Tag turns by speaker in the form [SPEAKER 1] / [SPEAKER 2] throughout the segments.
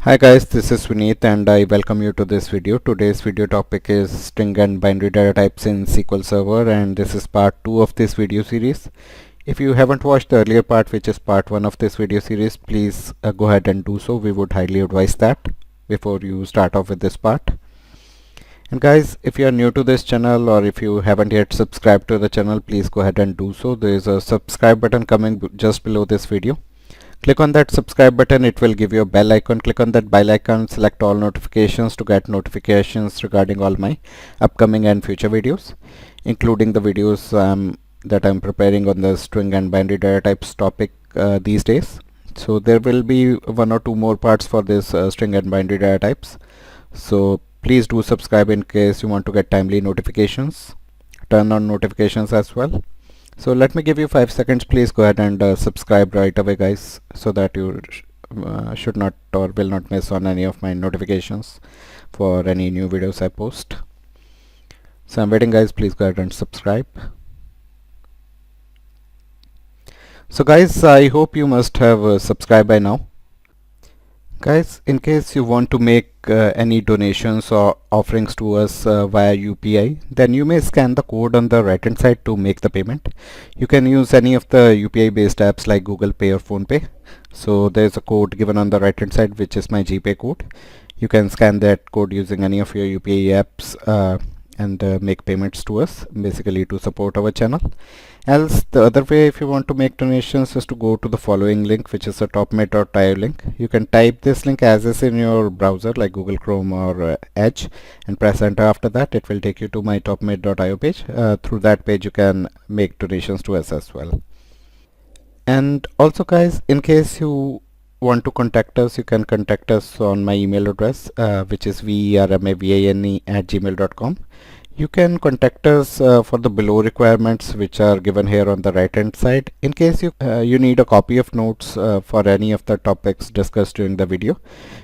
[SPEAKER 1] Hi guys, this is Vineet and I welcome you to this video. Today's video topic is string and binary data types in SQL Server, and this is part 2 of this video series. If you haven't watched the earlier part, which is part 1 of this video series, please go ahead and do so. We would highly advise that before you start off with this part. And guys, if you are new to this channel or if you haven't yet subscribed to the channel, please go ahead and do so. There is a subscribe button coming just below this video. Click on that subscribe button, it will give you a bell icon. Click on that bell icon, select all notifications to get notifications regarding all my upcoming and future videos, including the videos that I'm preparing on the string and binary data types topic these days. So there will be one or two more parts for this string and binary data types. So please do subscribe in case you want to get timely notifications. Turn on notifications as well. So let me give you 5 seconds. Please go ahead and subscribe right away guys, so that you should not or will not miss on any of my notifications for any new videos I post. So I'm waiting guys, please go ahead and subscribe. So guys, I hope you must have subscribed by now. Guys, in case you want to make any donations or offerings to us via UPI, then you may scan the code on the right hand side to make the payment. You can use any of the UPI based apps like Google Pay or Phone Pay. So there's a code given on the right hand side which is my GPay code. You can scan that code using any of your UPI apps and make payments to us, basically to support our channel. Else the other way, if you want to make donations, is to go to the following link, which is the topmate.io link. You can type this link as is in your browser like Google Chrome or Edge and press enter. After that it will take you to my topmate.io page. Through that page you can make donations to us as well. And also guys, in case you want to contact us, you can contact us on my email address, which is vermavane@gmail.com. You can contact us for the below requirements which are given here on the right hand side. In case you need a copy of notes for any of the topics discussed during the video,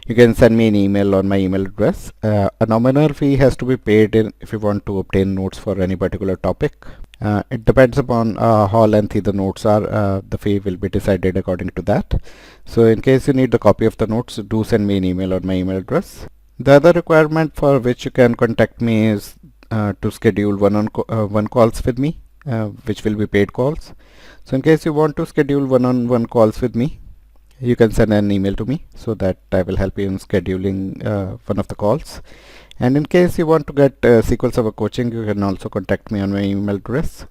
[SPEAKER 1] you can send me an email on my email address. A nominal fee has to be paid if you want to obtain notes for any particular topic. It depends upon how lengthy the notes are. The fee will be decided according to that. So in case you need the copy of the notes, do send me an email on my email address. The other requirement for which you can contact me is to schedule one-on-one calls with me, which will be paid calls. So in case you want to schedule one-on-one calls with me, you can send an email to me so that I will help you in scheduling one of the calls. And in case you want to get SQL Server Coaching, you can also contact me on my email address.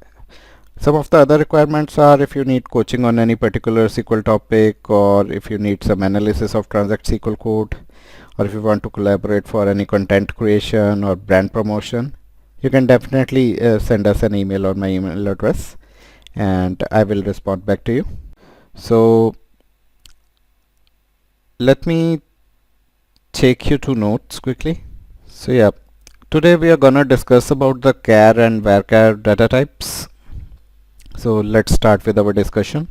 [SPEAKER 1] Some of the other requirements are if you need coaching on any particular SQL topic, or if you need some analysis of Transact-SQL code, or if you want to collaborate for any content creation or brand promotion, you can definitely send us an email on my email address and I will respond back to you. So let me take you to notes quickly. So yeah, today we are gonna discuss about the char and varchar data types. So let's start with our discussion,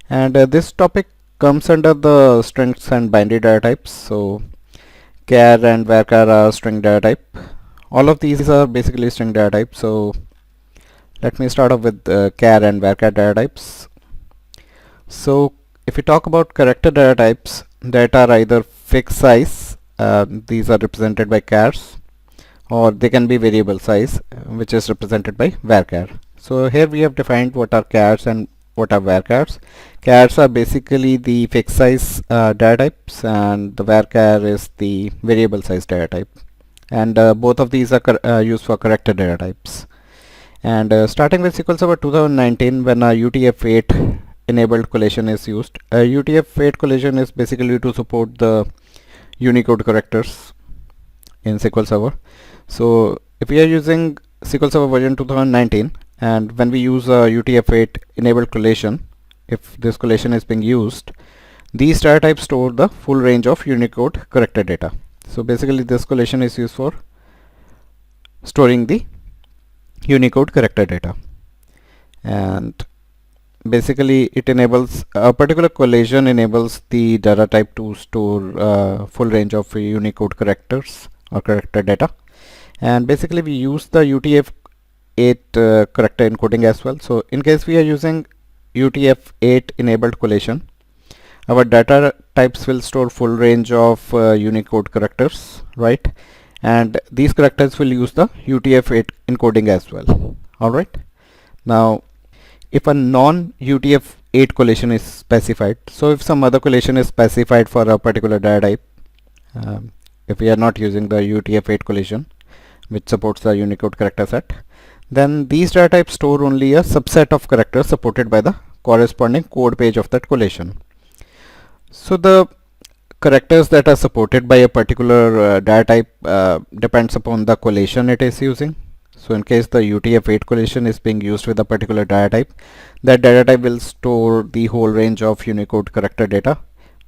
[SPEAKER 1] and this topic comes under the strings and binary data types. So char and varchar are string data type. All of these are basically string data types. So let me start off with char and varchar data types. So if we talk about character data types that are either fixed size, these are represented by chars, or they can be variable size, which is represented by varchar. So here we have defined what are chars and what are varchars. Chars are basically the fixed size data types, and the varchar is the variable size data type. And both of these are used for character data types. And starting with SQL Server 2019, when a UTF-8 enabled collation is used. UTF-8 collation is basically to support the Unicode characters in SQL Server. So if we are using SQL Server version 2019, and when we use a UTF-8 enabled collation, if this collation is being used, these data types store the full range of Unicode character data. So basically this collation is used for storing the Unicode character data, and basically it enables a particular collation enables the data type to store full range of Unicode characters or character data. And basically we use the UTF-8 character encoding as well. So in case we are using UTF-8 enabled collation, our data types will store full range of Unicode characters, right? And these characters will use the UTF-8 encoding as well. Alright. Now, if a non-UTF-8 collation is specified, so if some other collation is specified for a particular data type, if we are not using the UTF-8 collation, which supports the Unicode character set, then these data types store only a subset of characters supported by the corresponding code page of that collation. So the characters that are supported by a particular data type depends upon the collation it is using. So in case the UTF-8 collation is being used with a particular data type, that data type will store the whole range of Unicode character data.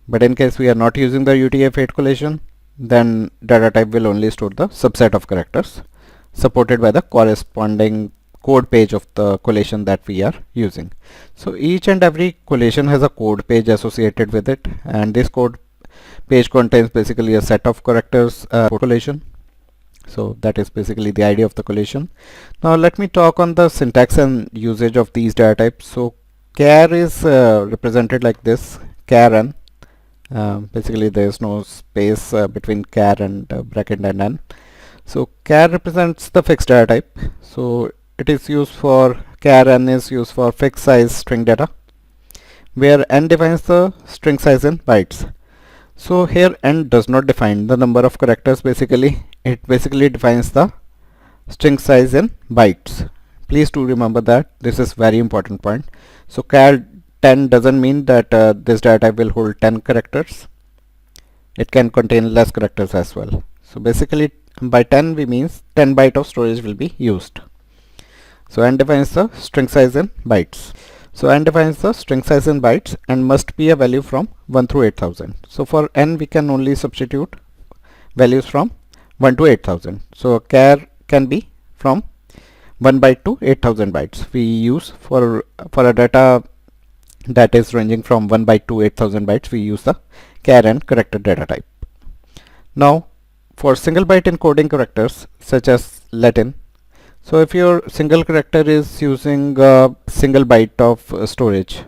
[SPEAKER 1] But in case we are not using the UTF-8 collation, then data type will only store the subset of characters supported by the corresponding code page of the collation that we are using. So each and every collation has a code page associated with it, and this code page contains basically a set of characters for collation. So that is basically the idea of the collation. Now let me talk on the syntax and usage of these data types. So char is represented like this, char n. Basically there is no space between char and bracket and n. So char represents the fixed data type. So it is used for, char n is used for fixed size string data, where n defines the string size in bytes. So here n does not define the number of characters, basically it basically defines the string size in bytes. Please do remember that, this is very important point. So char 10 doesn't mean that this data type will hold 10 characters. It can contain less characters as well. So basically by 10 we means 10 byte of storage will be used. So n defines the string size in bytes. So n defines the string size in bytes and must be a value from 1 through 8000. So for n we can only substitute values from 1 to 8000. So char can be from 1 byte to 8000 bytes. We use for a data that is ranging from 1 byte to 8000 bytes, we use the char n character data type. Now for single byte encoding characters such as Latin, so if your single character is using a single byte of storage,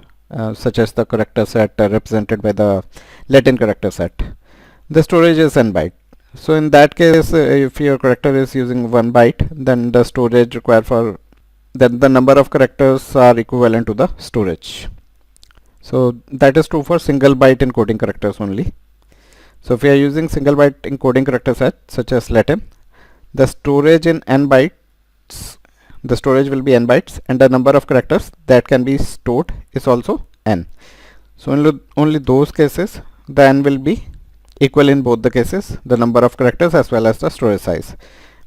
[SPEAKER 1] such as the character set represented by the Latin character set, the storage is n byte. So in that case, if your character is using 1 byte, then the storage required for, then the number of characters are equivalent to the storage. So that is true for single byte encoding characters only. So if we are using single byte encoding character set such as Latin, the storage in n bytes, the storage will be n bytes, and the number of characters that can be stored is also n. So only those cases the n will be equal in both the cases, the number of characters as well as the storage size,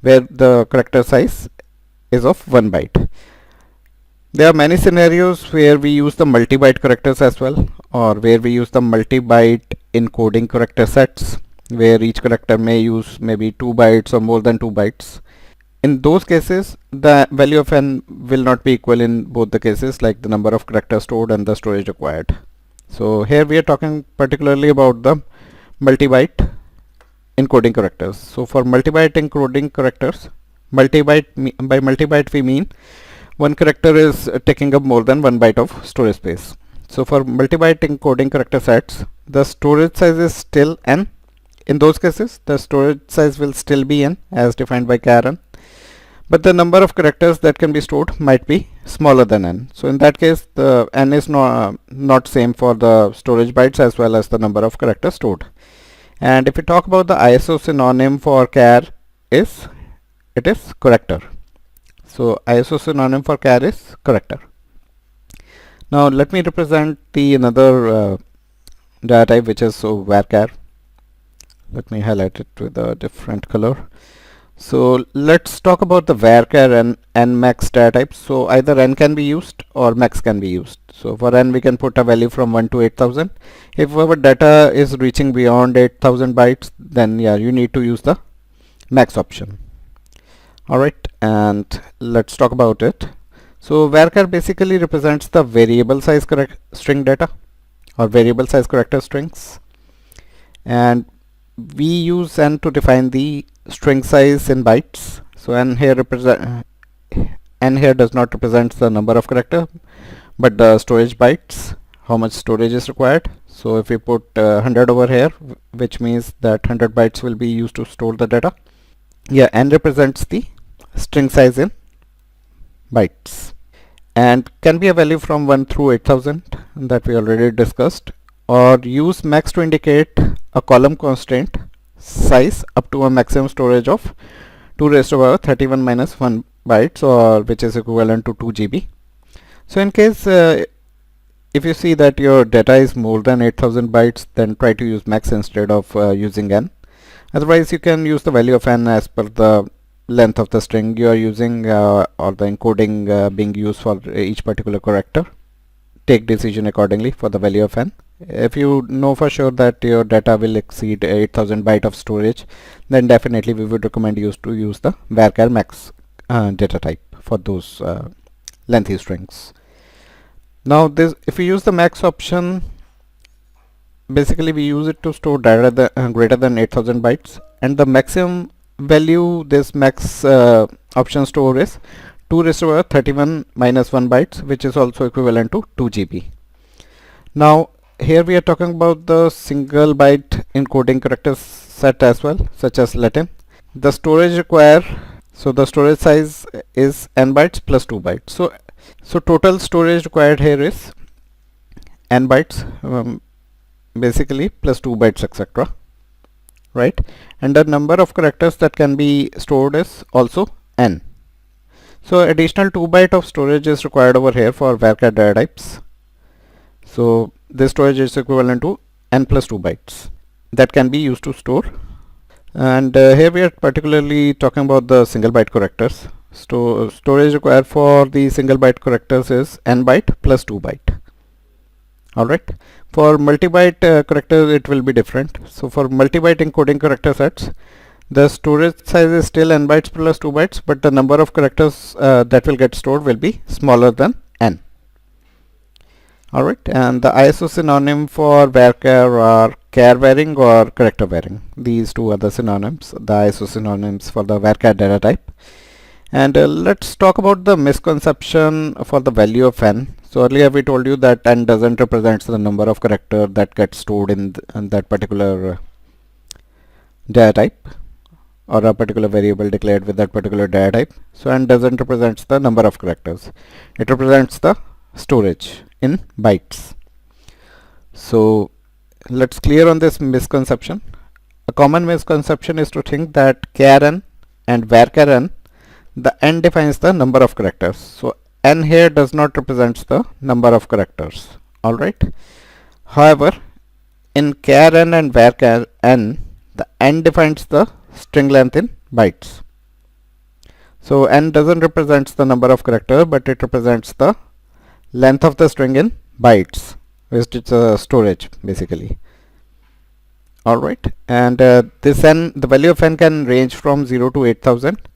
[SPEAKER 1] where the character size is of 1 byte. There are many scenarios where we use the multi-byte characters as well, or where we use the multi-byte encoding character sets, where each character may use maybe 2 bytes or more than 2 bytes. In those cases, the value of n will not be equal in both the cases, like the number of characters stored and the storage required. So here we are talking particularly about the multi-byte encoding characters. So for multi-byte encoding characters, by multi-byte we mean one character is taking up more than 1 byte of storage space. So for multi-byte encoding character sets, the storage size is still n. In those cases, the storage size will still be n as defined by char n, but the number of characters that can be stored might be smaller than n. So in that case, the n is not same for the storage bytes as well as the number of characters stored. And if we talk about the ISO synonym for char is, it is character. So ISO synonym for char is character. Now let me represent the another data type, which is varchar. Let me highlight it with a different color. So let's talk about the varchar and nmax data type. So either n can be used or max can be used. So for n we can put a value from 1 to 8000. If our data is reaching beyond 8000 bytes, then yeah, you need to use the max option. Alright, and let's talk about it. So varchar basically represents the variable size string data or variable size character strings, and we use n to define the string size in bytes. So n here does not represent the number of character but the storage bytes, how much storage is required. So if we put 100 over here, which means that 100 bytes will be used to store the data. Yeah, n represents the string size in bytes and can be a value from 1 through 8000 that we already discussed, or use max to indicate a column constraint size up to a maximum storage of 2 raised to the power 31 minus 1 bytes, or which is equivalent to 2 GB. So in case if you see that your data is more than 8000 bytes, then try to use max instead of using n. Otherwise you can use the value of n as per the length of the string you are using or the encoding being used for each particular character. Take decision accordingly for the value of n. If you know for sure that your data will exceed 8000 byte of storage, then definitely we would recommend you to use the varchar max data type for those lengthy strings. Now this, if we use the max option, basically we use it to store data greater than 8000 bytes, and the maximum value this max option store is 2 raised to the power 31 minus 1 bytes, which is also equivalent to 2 GB. Now here we are talking about the single byte encoding character set as well, such as Latin. The storage required, so the storage size is n bytes plus 2 bytes. So total storage required here is n bytes basically plus 2 bytes, etc. Right, and the number of characters that can be stored is also n. So additional 2 byte of storage is required over here for varchar data types. So this storage is equivalent to n plus 2 bytes that can be used to store. And here we are particularly talking about the single byte characters. Storage required for the single byte characters is n byte plus 2 byte. Alright, for multi-byte characters it will be different. So for multi-byte encoding character sets, the storage size is still n bytes plus 2 bytes, but the number of characters that will get stored will be smaller than n. Alright, and the ISO synonym for varchar are char varying or character varying. These two are the synonyms, the ISO synonyms for the varchar data type. And let's talk about the misconception for the value of n. So earlier we told you that n doesn't represent the number of character that gets stored in that particular data type, or a particular variable declared with that particular data type. So n doesn't represent the number of characters, it represents the storage in bytes. So let's clear on this misconception. A common misconception is to think that char n and varchar n, the n defines the number of characters. So n here does not represent the number of characters. Alright. However, in char n and varchar n, the n defines the string length in bytes. So n doesn't represent the number of characters, but it represents the length of the string in bytes, which is storage basically. Alright, and this n, the value of n can range from 0 to 8000.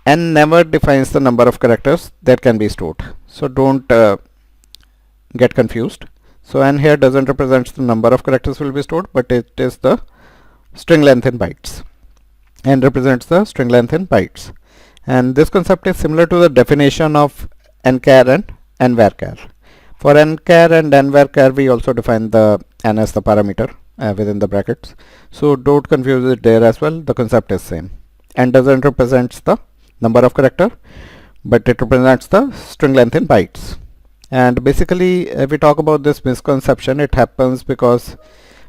[SPEAKER 1] N never defines the number of characters that can be stored, so don't get confused. So n here doesn't represent the number of characters will be stored, but it is the string length in bytes. N represents the string length in bytes, and this concept is similar to the definition of nchar and nvarchar. For nchar and nvarchar we also define the n as the parameter within the brackets, so don't confuse it there as well. The concept is same. N doesn't represent the number of character, but it represents the string length in bytes. And basically if we talk about this misconception, it happens because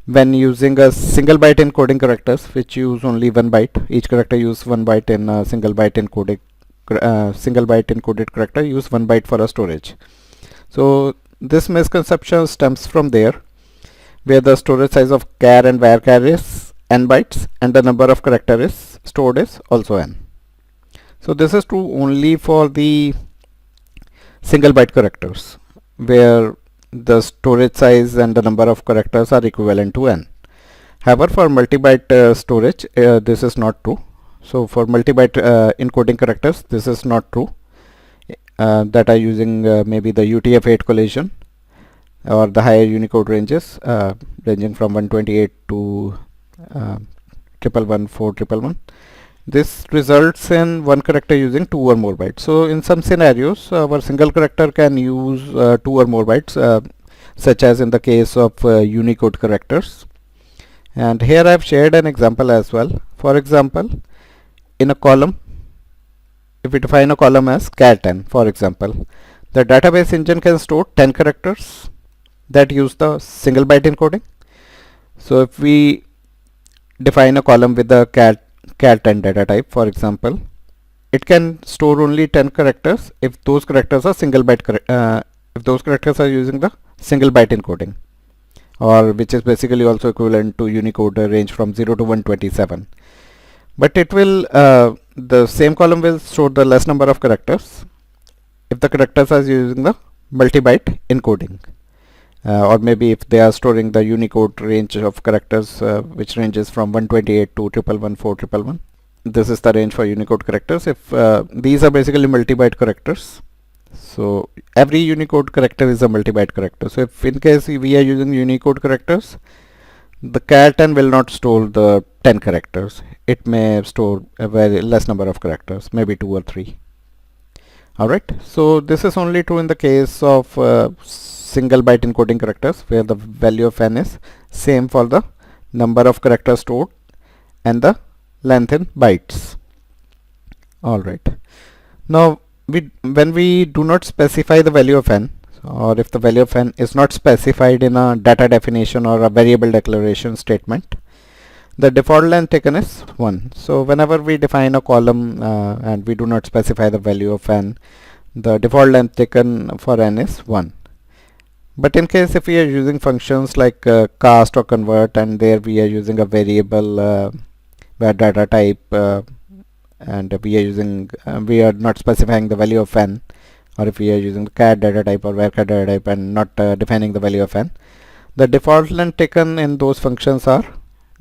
[SPEAKER 1] when using a single byte encoding characters which use only 1 byte, each character use 1 byte in a single byte encoded character use 1 byte for a storage. So this misconception stems from there, where the storage size of char and varchar is n bytes and the number of character is stored is also n. So this is true only for the single byte characters, where the storage size and the number of characters are equivalent to n. However, for multi-byte storage this is not true. So for multi-byte encoding characters this is not true, that are using maybe the UTF-8 collation or the higher Unicode ranges ranging from 128 to 111411. This results in one character using 2 or more bytes. So in some scenarios our single character can use 2 or more bytes. such as in the case of Unicode characters. And here I've shared an example as well. For example, in a column, if we define a column as char10, for example, the database engine can store 10 characters that use the single byte encoding. So if we define a column with the char10 data type, for example, it can store only 10 characters if those characters are single byte if those characters are using the single byte encoding, or which is basically also equivalent to Unicode range from 0 to 127. But it will the same column will store the less number of characters if the characters are using the multi-byte encoding, or maybe if they are storing the Unicode range of characters which ranges from 128 to 111411. This is the range for Unicode characters. If these are basically multi-byte characters, so every Unicode character is a multi-byte character. So if in case we are using Unicode characters, the char10 will not store the 10 characters. It may store a very less number of characters, maybe 2 or 3. Alright, so this is only true in the case of single byte encoding characters, where the value of n is same for the number of characters stored and the length in bytes. Alright, now when we do not specify the value of n, or if the value of n is not specified in a data definition or a variable declaration statement, the default length taken is 1. So whenever we define a column and we do not specify the value of n, the default length taken for n is 1. But in case if we are using functions like cast or convert, and there we are using a variable where data type and we are not specifying the value of n, or if we are using the char data type or varchar data type and not defining the value of n, the default length taken in those functions are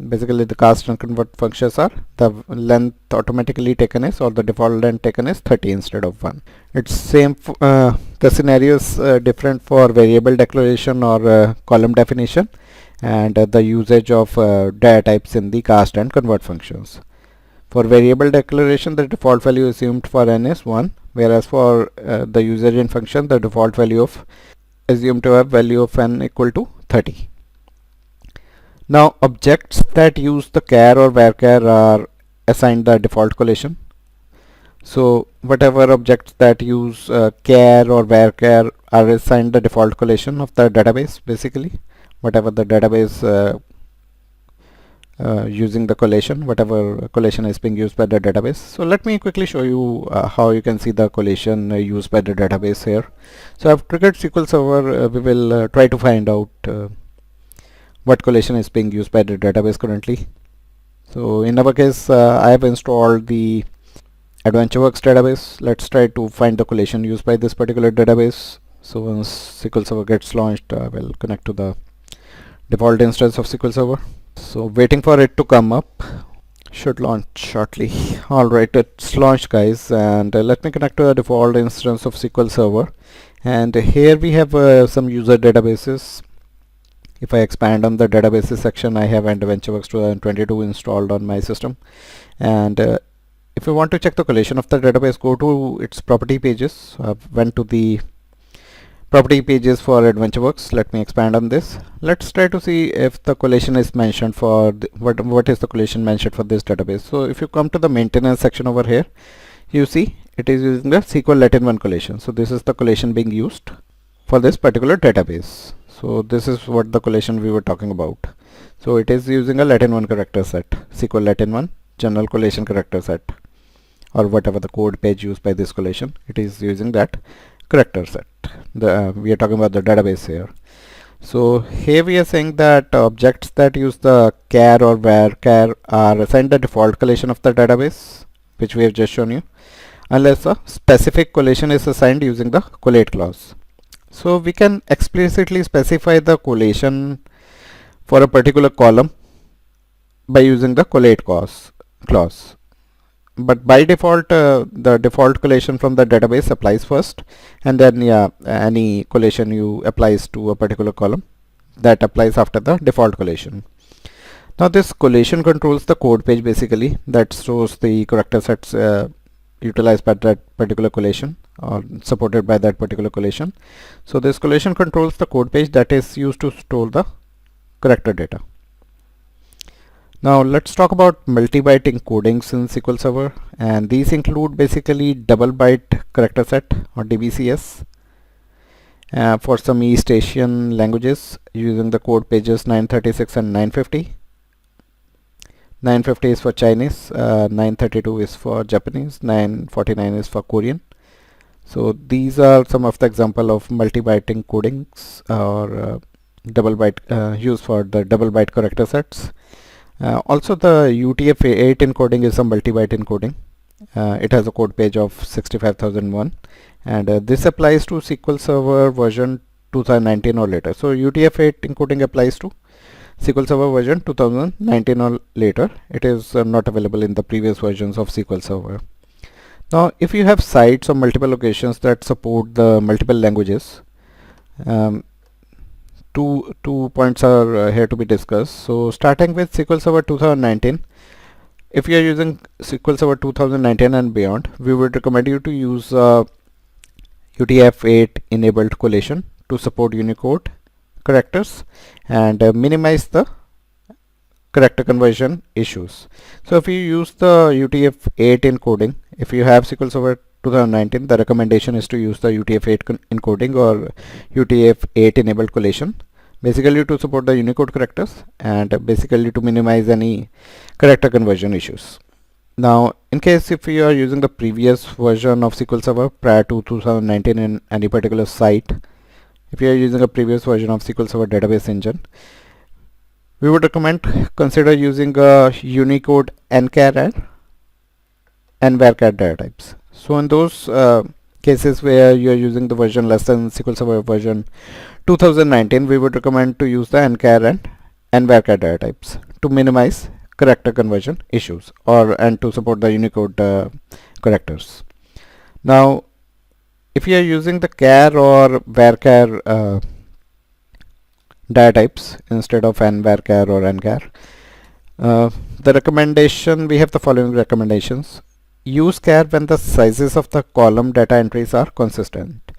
[SPEAKER 1] basically the cast and convert functions are the length automatically taken is, or the default length taken is 30 instead of 1. It's same the scenario is different for variable declaration or column definition, and the usage of data types in the cast and convert functions. For variable declaration, the default value assumed for n is 1, whereas for the usage in function, the default value of assumed to have value of n equal to 30. Now objects that use the char or varchar are assigned the default collation. So whatever objects that use char or varchar are assigned the default collation of the database, basically whatever the database using the collation, whatever collation is being used by the database. So let me quickly show you how you can see the collation used by the database here. So I've triggered SQL Server. We will try to find out what collation is being used by the database currently. So in our case, I have installed the AdventureWorks database. Let's try to find the collation used by this particular database. So once SQL Server gets launched, I will connect to the default instance of SQL Server. So waiting for it to come up, should launch shortly. Alright, it's launched, guys, and let me connect to the default instance of SQL Server. And here we have some user databases. If I expand on the databases section, I have AdventureWorks 2022 installed on my system. And if you want to check the collation of the database, go to its property pages. I went to the property pages for AdventureWorks. Let me expand on this. Let's try to see if the collation is mentioned for what is the collation mentioned for this database. So if you come to the maintenance section over here, you see it is using the SQL Latin 1 collation. So this is the collation being used for this particular database. So this is what the collation we were talking about. So it is using a Latin 1 character set, SQL Latin 1 general collation character set, or whatever the code page used by this collation, it is using that character set. We are talking about the database here. So here we are saying that objects that use the char or varchar are assigned the default collation of the database, which we have just shown you, unless a specific collation is assigned using the collate clause. So we can explicitly specify the collation for a particular column by using the collate clause. But by default, the default collation from the database applies first, and then any collation you applies to a particular column, that applies after the default collation. Now this collation controls the code page basically that stores the character sets utilized by that particular collation or supported by that particular collation. So this collation controls the code page that is used to store the character data. Now let's talk about multi-byte encodings in SQL Server, and these include basically double byte character set or DBCS for some East Asian languages using the code pages 936 and 950. 950 is for Chinese, 932 is for Japanese, 949 is for Korean. So these are some of the example of multi-byte encodings or double byte used for the double byte character sets. Also the UTF-8 encoding is a multi-byte encoding. It has a code page of 65001, and this applies to SQL Server version 2019 or later. So UTF-8 encoding applies to SQL Server version 2019 or later. It is not available in the previous versions of SQL Server. Now if you have sites or multiple locations that support the multiple languages, two points are here to be discussed. So starting with SQL Server 2019, if you are using SQL Server 2019 and beyond, we would recommend you to use UTF-8 enabled collation to support Unicode characters and minimize the character conversion issues. So if you use the UTF-8 encoding, if you have SQL Server 2019, the recommendation is to use the UTF-8 encoding or UTF-8 enabled collation, basically to support the Unicode characters and basically to minimize any character conversion issues. Now in case if you are using the previous version of SQL Server prior to 2019 in any particular site, if you are using a previous version of SQL Server database engine, we would recommend consider using Unicode nchar and varchar data types. So in those cases where you are using the version less than SQL Server version 2019, we would recommend to use the nchar and varchar data types to minimize character conversion issues and to support the Unicode characters. Now if you are using the char or varchar data types instead of varchar or nchar, the recommendation, we have the following recommendations. Use char when the sizes of the column data entries are consistent.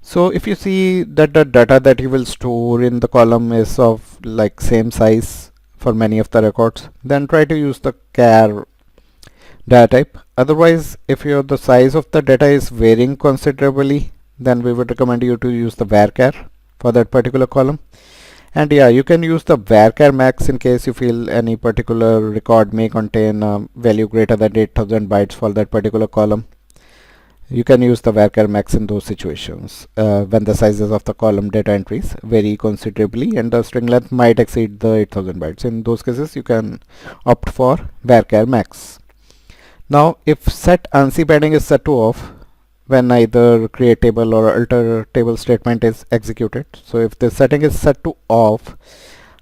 [SPEAKER 1] So if you see that the data that you will store in the column is of like same size for many of the records, then try to use the char data type. Otherwise, if the size of the data is varying considerably, then we would recommend you to use the varchar for that particular column. And yeah, you can use the varchar max in case you feel any particular record may contain a value greater than 8000 bytes for that particular column. You can use the varchar max in those situations when the sizes of the column data entries vary considerably and the string length might exceed the 8000 bytes. In those cases, you can opt for varchar max. Now if set ANSI padding is set to off when either create table or alter table statement is executed. So if the setting is set to off,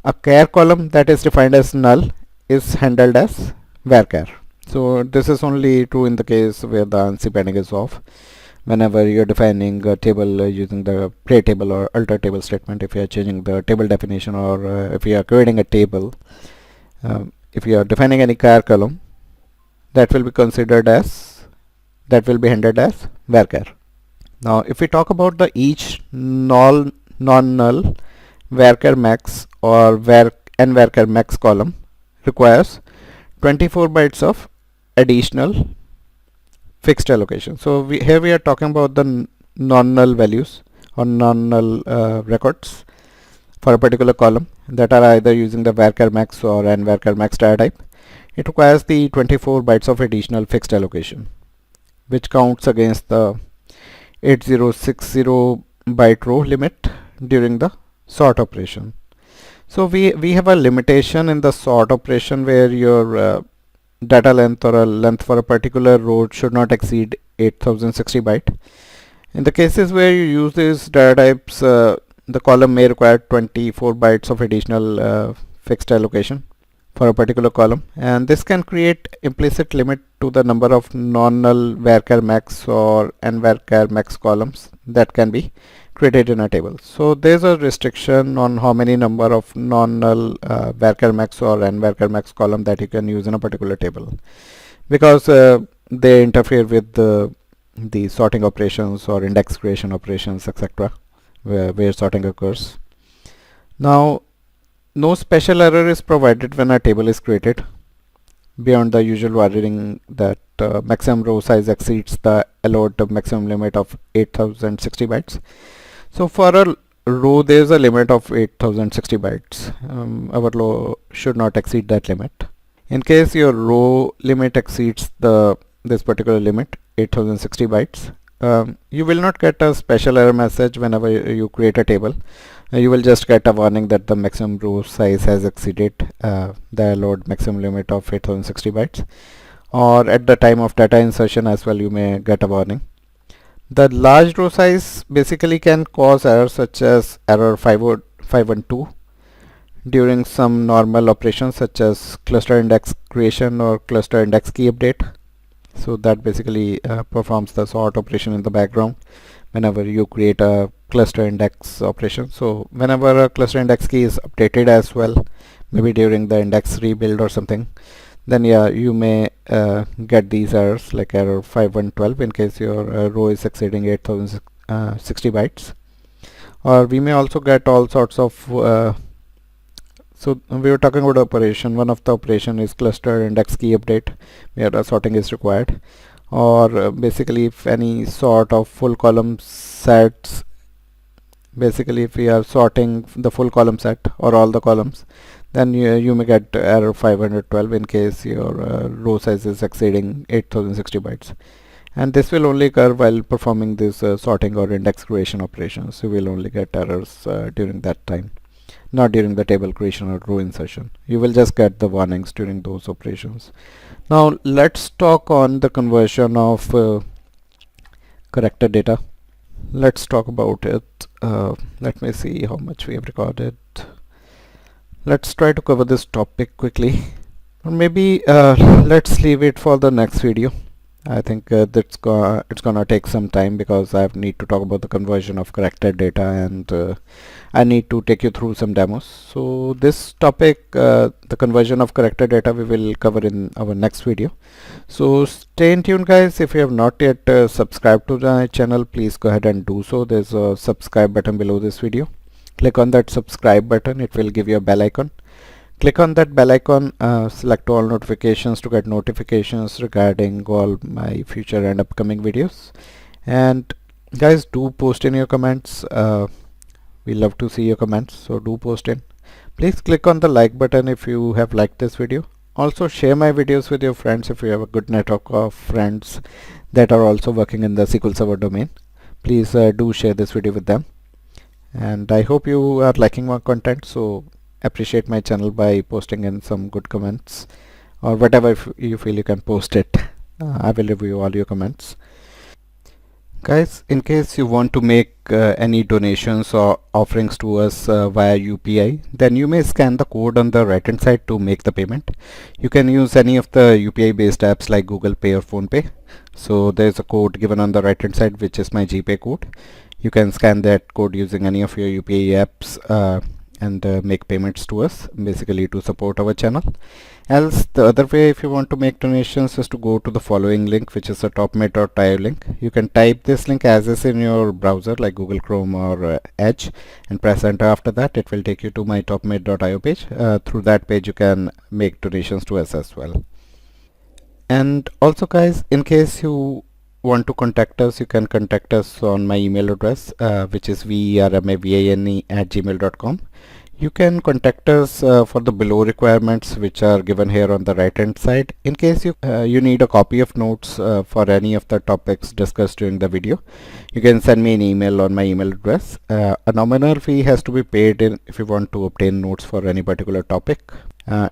[SPEAKER 1] a char column that is defined as null is handled as varchar. So this is only true in the case where the ANSI padding is off. Whenever you're defining a table using the create table or alter table statement, if you are changing the table definition or if you are creating a table, if you are defining any char column, that will be considered as handled as varchar. Now if we talk about the each non-null varchar max or varchar max column requires 24 bytes of additional fixed allocation. So here we are talking about the non-null values or non-null records for a particular column that are either using the varchar max or varchar max data type. It requires the 24 bytes of additional fixed allocation, which counts against the 8060 byte row limit during the sort operation. So we have a limitation in the sort operation where your data length or a length for a particular row should not exceed 8060 byte. In the cases where you use these data types, the column may require 24 bytes of additional fixed allocation for a particular column, and this can create implicit limit to the number of non-null varchar max or varchar max columns that can be created in a table. So there's a restriction on how many number of non-null varchar max or varchar max column that you can use in a particular table, because they interfere with the sorting operations or index creation operations, etc., where sorting occurs. Now, no special error is provided when a table is created beyond the usual wiring that maximum row size exceeds the allowed maximum limit of 8060 bytes. So for a row there is a limit of 8060 bytes. Our row should not exceed that limit. In case your row limit exceeds this particular limit, 8060 bytes, you will not get a special error message whenever you create a table. You will just get a warning that the maximum row size has exceeded the allowed maximum limit of 8060 bytes, or at the time of data insertion as well you may get a warning. The large row size basically can cause errors such as error 512 during some normal operations such as cluster index creation or cluster index key update. So that basically performs the sort operation in the background whenever you create a cluster index operation. So whenever a cluster index key is updated as well, maybe during the index rebuild or something, then yeah, you may get these errors like error 5112 in case your row is exceeding 8060 bytes. Or we may also get all sorts of so we were talking about operation. One of the operation is cluster index key update, where a sorting is required. Or basically if any sort of full column sets, basically if we are sorting the full column set or all the columns, then you may get error 512 in case your row size is exceeding 8060 bytes. And this will only occur while performing this sorting or index creation operations. You will only get errors during that time, not during the table creation or row insertion. You will just get the warnings during those operations. Now let's talk on the conversion of corrected data. Let's talk about it. Let me see how much we have recorded. Let's try to cover this topic quickly, or maybe let's leave it for the next video. I think it's gonna take some time because I need to talk about the conversion of corrected data, and I need to take you through some demos. So this topic, the conversion of corrected data, we will cover in our next video. So stay tuned guys. If you have not yet subscribed to my channel, please go ahead and do so. There's a subscribe button below this video. Click on that subscribe button. It will give you a bell icon. Click on that bell icon, select all notifications to get notifications regarding all my future and upcoming videos. And guys, do post in your comments. We love to see your comments, so do post in. Please click on the like button if you have liked this video. Also share my videos with your friends if you have a good network of friends that are also working in the SQL Server domain. Please do share this video with them. And I hope you are liking my content, so appreciate my channel by posting in some good comments, or whatever you feel you can post it. I will review all your comments. Guys, in case you want to make any donations or offerings to us via UPI, then you may scan the code on the right hand side to make the payment. You can use any of the UPI based apps like Google Pay or Phone Pay. So there's a code given on the right hand side which is my GPay code. You can scan that code using any of your UPI apps and make payments to us, basically to support our channel. Else the other way, if you want to make donations, is to go to the following link, which is a topmate.io link. You can type this link as is in your browser like Google Chrome or Edge and press enter. After that it will take you to my topmate.io page. Through that page you can make donations to us as well. And also guys, in case you want to contact us, you can contact us on my email address, which is vermavane@gmail.com. You can contact us for the below requirements which are given here on the right hand side. In case you need a copy of notes for any of the topics discussed during the video, you can send me an email on my email address. A nominal fee has to be paid if you want to obtain notes for any particular topic.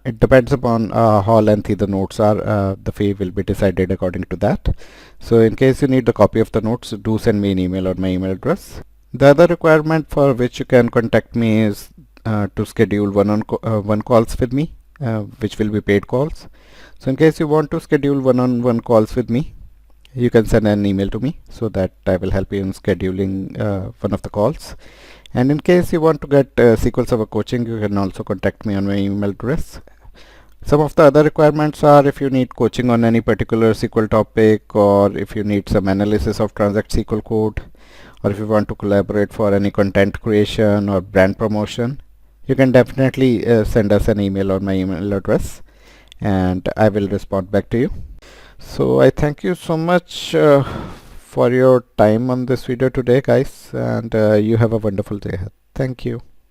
[SPEAKER 1] It depends upon how lengthy the notes are. The fee will be decided according to that. So in case you need the copy of the notes, do send me an email on my email address. The other requirement for which you can contact me is to schedule one calls with me, which will be paid calls. So in case you want to schedule one-on-one calls with me, you can send an email to me so that I will help you in scheduling one of the calls. And in case you want to get SQL Server Coaching, you can also contact me on my email address. Some of the other requirements are if you need coaching on any particular SQL topic, or if you need some analysis of Transact-SQL code, or if you want to collaborate for any content creation or brand promotion, you can definitely send us an email on my email address and I will respond back to you. So I thank you so much for your time on this video today, guys, and you have a wonderful day ahead. Thank you.